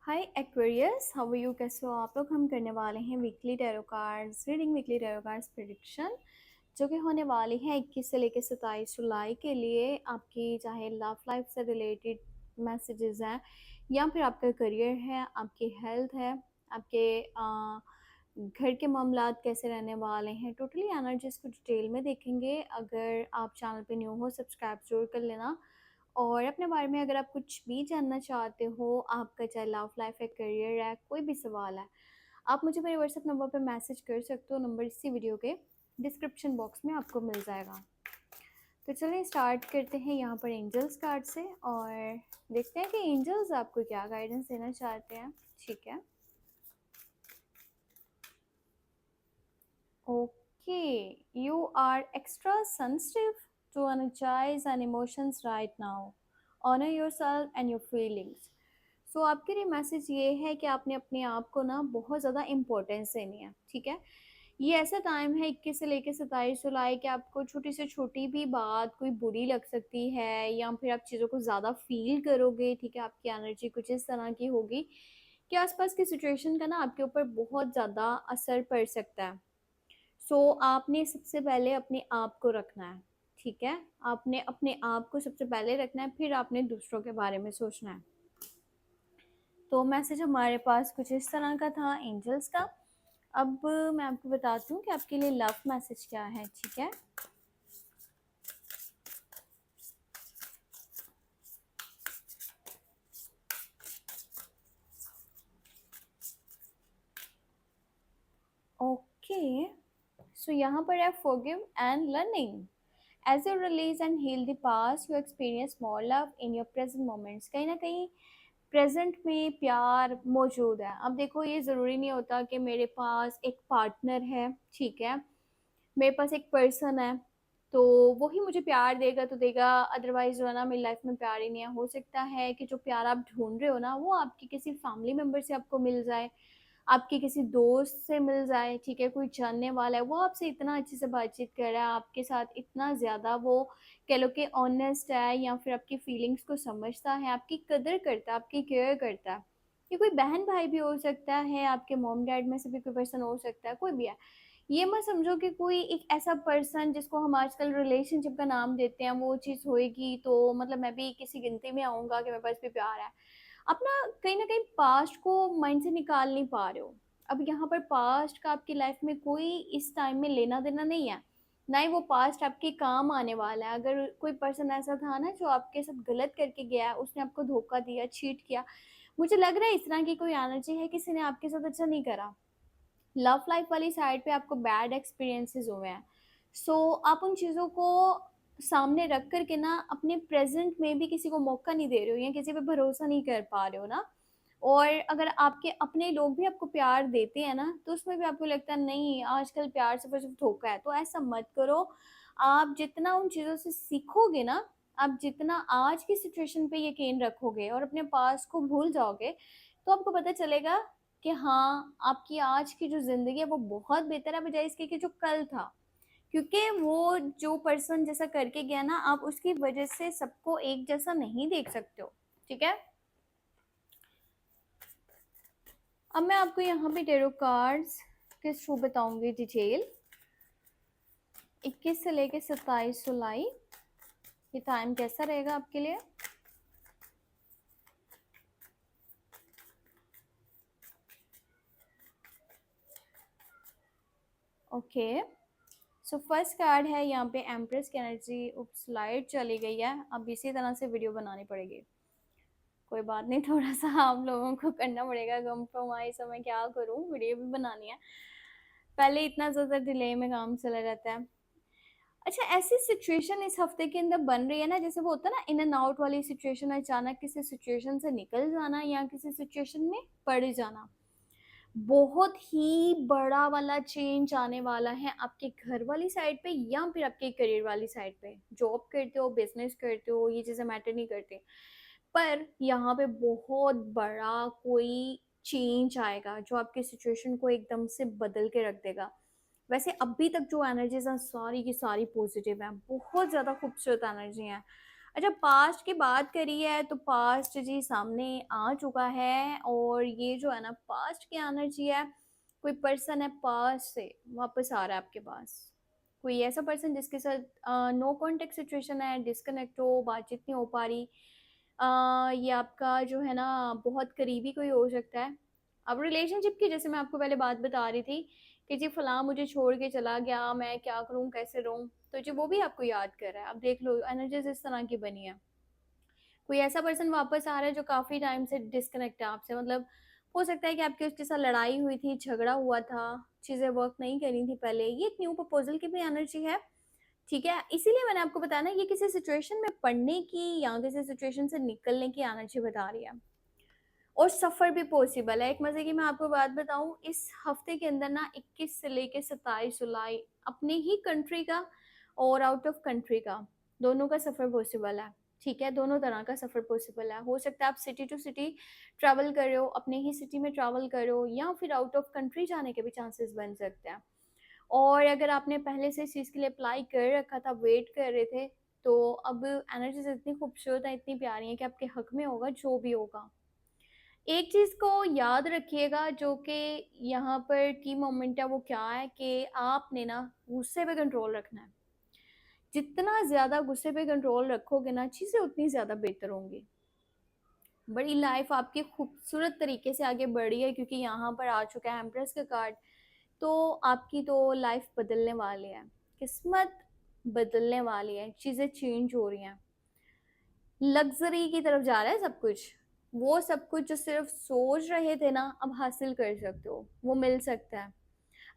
Hi Aquarius, how are you? कैसे हो आप लोग? हम करने वाले हैं weekly tarot cards reading, weekly tarot cards prediction, जो कि होने वाली है 21 से लेकर 27 जुलाई के लिए। आपकी चाहे लव लाइफ से रिलेटेड मैसेजेस हैं, या फिर आपका करियर है, आपकी हेल्थ है, आपके घर के मामलात कैसे रहने वाले हैं, टोटली एनर्जीज को डिटेल में देखेंगे। अगर आप चैनल पे न्यू हो, सब्सक्राइब जरूर कर लेना। और अपने बारे में अगर आप कुछ भी जानना चाहते हो, आपका चाहे लव लाइफ है, करियर है, कोई भी सवाल है, आप मुझे मेरे व्हाट्सएप नंबर पर मैसेज कर सकते हो। नंबर इसी वीडियो के डिस्क्रिप्शन बॉक्स में आपको मिल जाएगा। तो चलिए स्टार्ट करते हैं यहाँ पर एंजल्स कार्ड से, और देखते हैं कि एंजल्स आपको क्या गाइडेंस देना चाहते हैं। ठीक है, okay. You are extra sensitive to energize and emotions right now. Honor yourself and your feelings. सो आपके लिए मैसेज ये है कि आपने अपने आप को ना बहुत ज़्यादा इम्पोर्टेंस देनी है। ठीक है, ये ऐसा टाइम है 21 से लेकर 27 जुलाई कि आपको छोटी से छोटी भी बात कोई बुरी लग सकती है, या फिर आप चीज़ों को ज़्यादा फील करोगे। ठीक है, आपकी एनर्जी कुछ इस तरह की होगी कि आसपास की सिचुएशन का ना आपके ऊपर बहुत ज़्यादा असर पड़ सकता है। सो आपने सबसे पहले अपने आप को रखना है। ठीक है, आपने अपने आप को सबसे पहले रखना है, फिर आपने दूसरों के बारे में सोचना है। तो मैसेज हमारे पास कुछ इस तरह का था एंजल्स का। अब मैं आपको बताती हूँ कि आपके लिए लव मैसेज क्या है। ठीक है, ओके। सो यहाँ पर है forgive and learning. As you release and heal the past, you experience more love in your present moments. कहीं ना कहीं प्रेजेंट में प्यार मौजूद है। अब देखो, ये ज़रूरी नहीं होता कि मेरे पास एक पार्टनर है। ठीक है, मेरे पास एक पर्सन है तो वही मुझे प्यार देगा तो देगा, अदरवाइज जो है ना, मेरी लाइफ में प्यार ही नहीं है। हो सकता है कि जो प्यार आप ढूंढ रहे हो ना, वो आपके किसी फैमिली मेम्बर से आपको मिल जाए, आपके किसी दोस्त से मिल जाए। ठीक है, कोई जानने वाला है, वो आपसे इतना अच्छे से बातचीत कर रहा है, आपके साथ इतना ज़्यादा वो कह लो कि ऑनेस्ट है, या फिर आपकी फीलिंग्स को समझता है, आपकी कदर करता है, आपकी केयर करता है। ये कोई बहन भाई भी हो सकता है, आपके मॉम डैड में से भी कोई पर्सन हो सकता है, कोई भी है। ये मत समझो कि कोई एक ऐसा पर्सन जिसको हम आजकल रिलेशनशिप का नाम देते हैं, वो चीज़ होएगी तो मतलब मैं भी किसी गिनती में आऊँगा कि मेरे पास भी प्यार है। अपना कहीं न कहीं पास्ट को माइंड से निकाल नहीं पा रहे हो। अब यहाँ पर पास्ट का आपकी लाइफ में कोई इस टाइम में लेना-देना नहीं है। ना ही वो पास्ट आपके काम आने वाला है। अगर कोई पर्सन ऐसा था ना जो आपके साथ गलत करके गया है, उसने आपको धोखा दिया, चीट किया, मुझे लग रहा है इस तरह की कोई एनर्जी है, किसी ने आपके साथ अच्छा नहीं करा। लव लाइफ वाली साइड पे आपको बैड एक्सपीरियंसेस हुए हैं। सो आप उन चीज़ों को सामने रख कर के ना अपने प्रेजेंट में भी किसी को मौका नहीं दे रहे हो, या किसी पे भरोसा नहीं कर पा रहे हो ना। और अगर आपके अपने लोग भी आपको प्यार देते हैं ना, तो उसमें भी आपको लगता है नहीं, आजकल प्यार सिर्फ और सिर्फ धोखा है। तो ऐसा मत करो। आप जितना उन चीज़ों से सीखोगे ना, आप जितना आज की सिचुएशन पे यकीन रखोगे और अपने पास को भूल जाओगे, तो आपको पता चलेगा कि हाँ, आपकी आज की जो ज़िंदगी है वो बहुत बेहतर है बजाय इसके कि जो कल था। क्योंकि वो जो पर्सन जैसा करके गया ना, आप उसकी वजह से सबको एक जैसा नहीं देख सकते हो। ठीक है, अब मैं आपको यहाँ पे टेरो कार्ड्स के थ्रू बताऊंगी डिटेल। 21 से लेके 27 जुलाई ये टाइम कैसा रहेगा आपके लिए। ओके, सो फर्स्ट कार्ड है यहाँ पे एम्प्रेस की एनर्जी। स्लाइड चली गई है, अब इसी तरह से वीडियो बनानी पड़ेगी। कोई बात नहीं, थोड़ा सा आप लोगों को करना पड़ेगा कंप्रोमाइज। मैं क्या करूँ, वीडियो भी बनानी है, पहले इतना ज़्यादा डिले में काम चला रहता है। अच्छा, ऐसी सिचुएशन इस हफ्ते के अंदर बन रही है ना, जैसे वो होता है ना इन एंड आउट वाली सिचुएशन, अचानक किसी सिचुएशन से निकल जाना या किसी सिचुएशन में पड़ जाना। बहुत ही बड़ा वाला चेंज आने वाला है आपके घर वाली साइड पे, या फिर आपके करियर वाली साइड पे। जॉब करते हो, बिजनेस करते हो, ये चीज़ें मैटर नहीं करती, पर यहाँ पे बहुत बड़ा कोई चेंज आएगा जो आपकी सिचुएशन को एकदम से बदल के रख देगा। वैसे अभी तक जो एनर्जीज हैं सारी की सारी पॉजिटिव हैं, बहुत ज़्यादा खूबसूरत एनर्जी हैं। अच्छा, पास्ट की बात करी है तो पास्ट जी सामने आ चुका है, और ये जो है ना पास्ट की एनर्जी है, कोई पर्सन है पास्ट से वापस आ रहा है आपके पास। कोई ऐसा पर्सन जिसके साथ नो कांटेक्ट सिचुएशन है, डिस्कनेक्ट हो, बातचीत नहीं हो पा रही। ये आपका जो है ना बहुत करीबी कोई हो सकता है। अब रिलेशनशिप की जैसे मैं आपको पहले बात बता रही थी कि जी फलां मुझे छोड़ के चला गया, मैं क्या करूं कैसे रहूं, तो जी वो भी आपको याद कर रहा है। अब देख लो एनर्जीज इस तरह की बनी है। कोई ऐसा पर्सन वापस आ रहा है जो काफी टाइम से डिस्कनेक्ट है आपसे, मतलब हो सकता है कि आपकी उसके साथ लड़ाई हुई थी, झगड़ा हुआ था, चीजें वर्क नहीं करी थी पहले। ये एक न्यू प्रपोजल की भी एनर्जी है। ठीक है, इसीलिए मैंने आपको बताया ना ये किसी सिचुएशन में पढ़ने की या किसी सिचुएशन से निकलने की एनर्जी बता रही है। और सफर भी पॉसिबल है। एक मजे की मैं आपको बात बताऊं, इस हफ्ते के अंदर ना 21 से लेके 27 जुलाई अपने ही कंट्री का और आउट ऑफ कंट्री का दोनों का सफर पॉसिबल है। ठीक है, दोनों तरह का सफर पॉसिबल है। हो सकता है आप सिटी टू सिटी ट्रैवल कर रहे हो, अपने ही सिटी में ट्रैवल कर रहे हो, या फिर आउट ऑफ कंट्री जाने के भी चांसेस बन सकते हैं। और अगर आपने पहले से इस चीज़ के लिए अप्लाई कर रखा था, वेट कर रहे थे, तो अब एनर्जीज इतनी खूबसूरत है, इतनी प्यारी है कि आपके हक में होगा जो भी होगा। एक चीज को याद रखिएगा जो कि यहाँ पर की मोमेंट है, वो क्या है कि आपने ना गुस्से पे कंट्रोल रखना है। जितना ज्यादा गुस्से पे कंट्रोल रखोगे ना, चीजें उतनी ज्यादा बेहतर होंगी। बड़ी लाइफ आपकी खूबसूरत तरीके से आगे बढ़ी है, क्योंकि यहाँ पर आ चुका है एम्प्रेस का कार्ड। तो आपकी तो लाइफ बदलने वाली है, किस्मत बदलने वाली है, चीजें चेंज हो रही हैं, लग्जरी की तरफ जा रहा है सब कुछ। वो सब कुछ जो सिर्फ सोच रहे थे ना, अब हासिल कर सकते हो, वो मिल सकता है।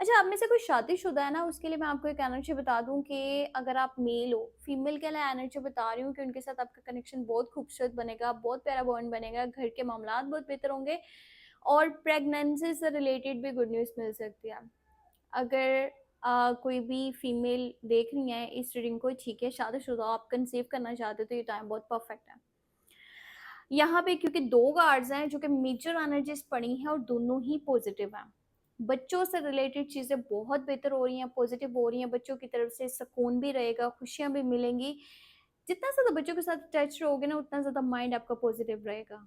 अच्छा, आप में से कोई शादीशुदा है ना, उसके लिए मैं आपको एक एनर्जी बता दूं कि अगर आप मेल हो, फीमेल के लिए एनर्जी बता रही हूँ कि उनके साथ आपका कनेक्शन बहुत खूबसूरत बनेगा, बहुत प्यारा बॉन्ड बनेगा, घर के मामलात बहुत बेहतर होंगे, और प्रेगनेंसी से रिलेटेड भी गुड न्यूज़ मिल सकती है। अगर कोई भी फीमेल देख रही है इस रीडिंग को, ठीक है, शादीशुदा हो, आप कंसीव करना चाहते हो, तो ये टाइम बहुत परफेक्ट है। यहाँ पे क्योंकि दो कार्ड्स हैं जो कि मेजर एनर्जीज पड़ी हैं और दोनों ही पॉजिटिव हैं। बच्चों से रिलेटेड चीजें बहुत बेहतर हो रही हैं, पॉजिटिव हो रही हैं, बच्चों की तरफ से सुकून भी रहेगा, खुशियां भी मिलेंगी। जितना ज्यादा बच्चों के साथ टच रहोगे ना, उतना ज्यादा माइंड आपका पॉजिटिव रहेगा।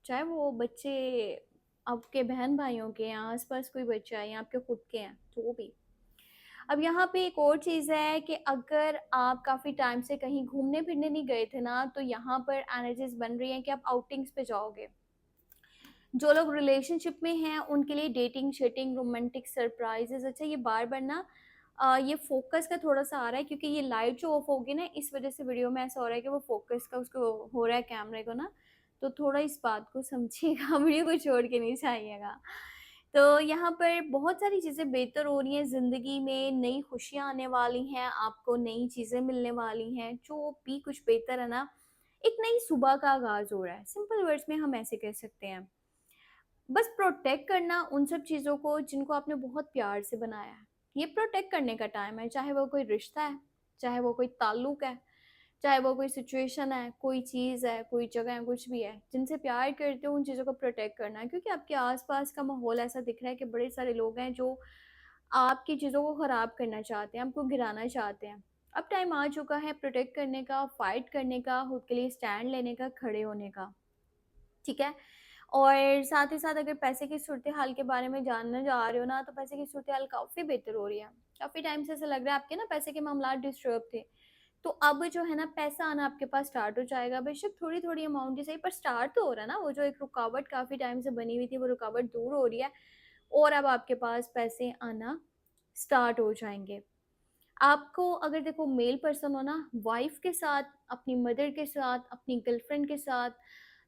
चाहे वो बच्चे आपके बहन भाइयों के या आसपास कोई बच्चा है या आपके खुद के हैं, तो भी। अब यहाँ पे एक और चीज़ है कि अगर आप काफ़ी टाइम से कहीं घूमने फिरने नहीं गए थे ना, तो यहाँ पर एनर्जीज बन रही हैं कि आप आउटिंग्स पे जाओगे। जो लोग रिलेशनशिप में हैं उनके लिए डेटिंग शेटिंग रोमांटिक सरप्राइजेस। अच्छा, ये बार बार ना ये फोकस का थोड़ा सा आ रहा है, क्योंकि ये लाइट जो ऑफ होगी ना, इस वजह से वीडियो में ऐसा हो रहा है कि वो फोकस का उसको हो रहा है कैमरे को ना। तो थोड़ा इस बात को समझिएगा वीडियो को छोड़ के नहीं जाइएगा। तो यहाँ पर बहुत सारी चीज़ें बेहतर हो रही हैं ज़िंदगी में, नई खुशियाँ आने वाली हैं, आपको नई चीज़ें मिलने वाली हैं, जो भी कुछ बेहतर है ना, एक नई सुबह का आगाज़ हो रहा है। सिंपल वर्ड्स में हम ऐसे कह सकते हैं। बस प्रोटेक्ट करना उन सब चीज़ों को जिनको आपने बहुत प्यार से बनाया है। ये प्रोटेक्ट करने का टाइम है, चाहे वो कोई रिश्ता है, चाहे वो कोई ताल्लुक है, चाहे वो कोई सिचुएशन है, कोई चीज़ है, कोई जगह है, कुछ भी है। जिनसे प्यार करते हो उन चीज़ों को प्रोटेक्ट करना है, क्योंकि आपके आस-पास का माहौल ऐसा दिख रहा है कि बड़े सारे लोग हैं जो आपकी चीज़ों को ख़राब करना चाहते हैं, आपको गिराना चाहते हैं। अब टाइम आ चुका है प्रोटेक्ट करने का, फाइट करने का, खुद के लिए स्टैंड लेने का, खड़े होने का। ठीक है? और साथ ही साथ अगर पैसे की सूरत-ए-हाल के बारे में जानना चाह रहे हो ना, तो पैसे की सूरत-ए-हाल काफ़ी बेहतर हो रही है। काफ़ी टाइम से ऐसा लग रहा है आपके ना पैसे के मामलात डिस्टर्ब थे। तो अब जो है ना पैसा आना आपके पास स्टार्ट हो जाएगा। बेशक थोड़ी-थोड़ी अमाउंट ही सही, पर स्टार्ट तो हो रहा है ना। वो जो एक रुकावट काफ़ी टाइम से बनी हुई थी, वो रुकावट दूर हो रही है, और अब आपके पास पैसे आना स्टार्ट हो जाएँगे। आपको अगर देखो मेल पर्सन हो ना, वाइफ के साथ, अपनी मदर के साथ, अपनी गर्लफ्रेंड के साथ,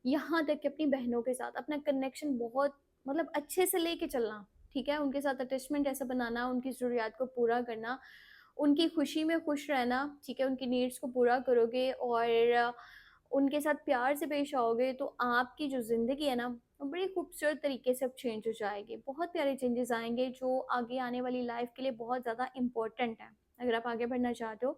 यहाँ तक कि अपनी बहनों के साथ अपना कनेक्शन बहुत मतलब अच्छे से लेके चलना। ठीक है, उनके साथ अटैचमेंट ऐसा बनाना, उनकी ज़रूरियात को पूरा करना, उनकी खुशी में खुश रहना। ठीक है, उनकी नीड्स को पूरा करोगे और उनके साथ प्यार से पेश आओगे, तो आपकी जो ज़िंदगी है ना, वो बड़ी खूबसूरत तरीके से अब चेंज हो जाएगी। बहुत प्यारे चेंजेस आएंगे जो आगे आने वाली लाइफ के लिए बहुत ज़्यादा इम्पोर्टेंट है, अगर आप आगे बढ़ना चाहते हो।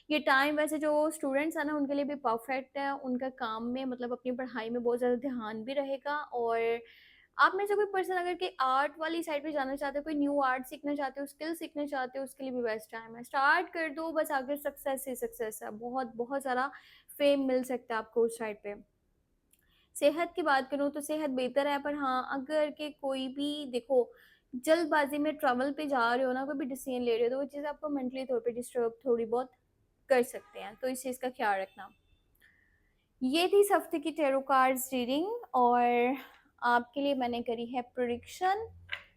ये टाइम वैसे जो स्टूडेंट्स हैं ना, उनके लिए भी परफेक्ट है। उनका काम में मतलब अपनी पढ़ाई में बहुत ज़्यादा ध्यान भी रहेगा, और आप में से कोई पर्सन अगर कि आर्ट वाली साइड पे जाना चाहते हो, कोई न्यू आर्ट सीखना चाहते हो, स्किल सीखना चाहते हो, उसके लिए भी बेस्ट टाइम है। स्टार्ट कर दो, बस आगे सक्सेस ही सक्सेस है। बहुत बहुत सारा फेम मिल सकता है आपको उस साइड पे। सेहत की बात करूँ तो सेहत बेहतर है, पर हाँ, अगर के कोई भी देखो जल्दबाजी में ट्रैवल पे जा रहे हो ना, कोई भी डिसीजन ले रहे हो, तो वो चीज़ आपको मेंटली तौर पे डिस्टर्ब थोड़ी बहुत कर सकते हैं, तो इस चीज़ का ख्याल रखना। ये थी इस हफ्ते की टैरो कार्ड्स रीडिंग, और आपके लिए मैंने करी है प्रेडिक्शन।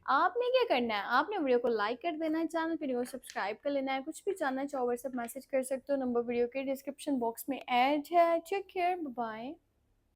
आपने क्या करना है, आपने वीडियो को लाइक कर देना है, चैनल वीडियो को सब्सक्राइब कर लेना है। कुछ भी जानना चाहो व्हाट्सएप मैसेज कर सकते हो, नंबर वीडियो के डिस्क्रिप्शन बॉक्स में ऐड है। Take care, bye.